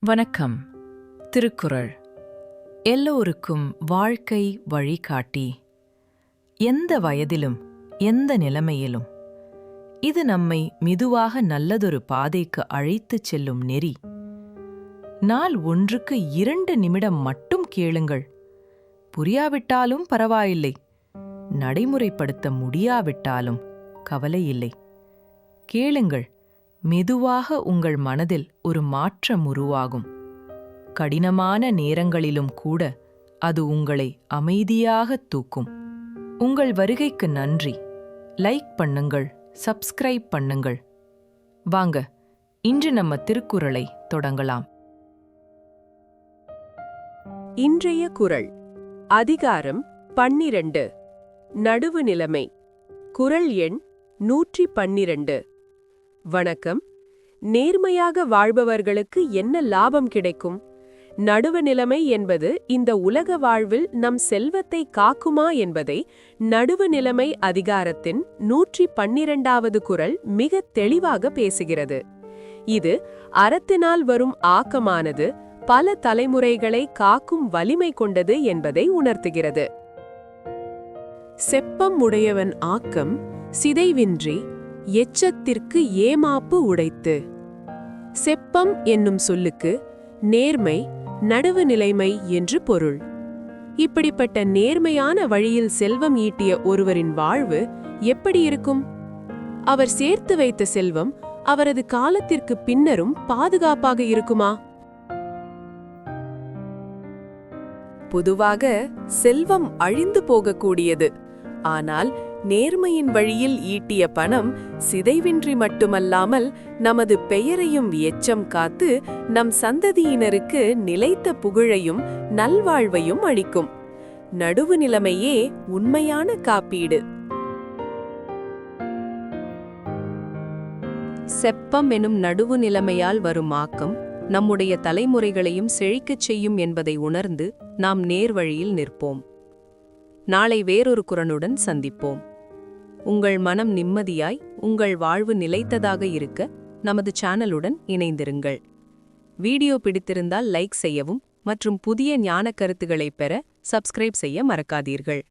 வணக்கம். திருக்குறள் எல்லோருக்கும் வாழ்க்கை வழிகாட்டி. எந்த வயதிலும் எந்த நிலைமையிலும் இது நம்மை மெதுவாக நல்லதொரு பாதைக்கு அழைத்துச் செல்லும் நெறி. நாள் ஒன்றுக்கு 2 நிமிடம் மட்டும் கேளுங்கள். புரியாவிட்டாலும் பரவாயில்லை, நடைமுறைப்படுத்த முடியாவிட்டாலும் கவலையில்லை. கேளுங்கள், மெதுவாக உங்கள் மனதில் ஒரு மாற்றம் உருவாகும். கடினமான நேரங்களிலும் கூட அது உங்களை அமைதியாக தூக்கும். உங்கள் வருகைக்கு நன்றி. லைக் பண்ணுங்கள், சப்ஸ்கிரைப் பண்ணுங்கள். வாங்க, இன்று நம்ம திருக்குறளை தொடங்கலாம். இன்றைய குறள் அதிகாரம் 12 நடுவு நிலைமை. குறள் எண் 112. வணக்கம். நேர்மையாக வாழ்பவர்களுக்கு என்ன லாபம் கிடைக்கும்? நடுவு நிலைமை என்பது இந்த உலக வாழ்வில் நம் செல்வத்தை காக்குமா என்பதை நடுவு நிலைமை அதிகாரத்தின் 112வது குறள் மிக தெளிவாக பேசுகிறது. இது அறத்தினால் வரும் ஆக்கமானது பல தலைமுறைகளை காக்கும் வலிமை கொண்டது என்பதை உணர்த்துகிறது. செப்பம் உடையவன் ஆக்கம் சிதைவின்றி எச்சத்திற்கு ஏமாப்பு உடைத்து. செப்பம் என்னும் சொல்லுக்கு நேர்மை, நடுவு நிலைமை என்று பொருள். இப்படிப்பட்ட நேர்மையான வழியில் செல்வம் ஈட்டிய ஒருவரின் வாழ்வு எப்படி இருக்கும்? அவர் சேர்த்து வைத்த செல்வம் அவரது காலத்திற்கு பின்னரும் பாதுகாப்பாக இருக்குமா? பொதுவாக செல்வம் அழிந்து போகக்கூடியது. ஆனால் நேர்மையின் வழியில் ஈட்டிய பணம் சிதைவின்றி மட்டுமல்லாமல் நமது பெயரையும் எச்சம் காத்து நம் சந்ததியினருக்கு நிலைத்த புகழையும் நல்வாழ்வையும் அளிக்கும். நடுவு நிலைமையே உண்மையான காப்பீடு. செப்பம் எனும் நடுவு நிலைமையால் வரும் ஆக்கம் நம்முடைய தலைமுறைகளையும் செழிக்கச் செய்யும் என்பதை உணர்ந்து நாம் நேர்வழியில் நிற்போம். நாளை வேறொரு குறளுடன் சந்திப்போம். உங்கள் மனம் நிம்மதியாய், உங்கள் வாழ்வு நிலைத்ததாக இருக்க நமது சேனலுடன் இணைந்திருங்கள். வீடியோ பிடித்திருந்தால் லைக் செய்யவும் மற்றும் புதிய ஞான கருத்துக்களை பெற சப்ஸ்கிரைப் செய்ய மறக்காதீர்கள்.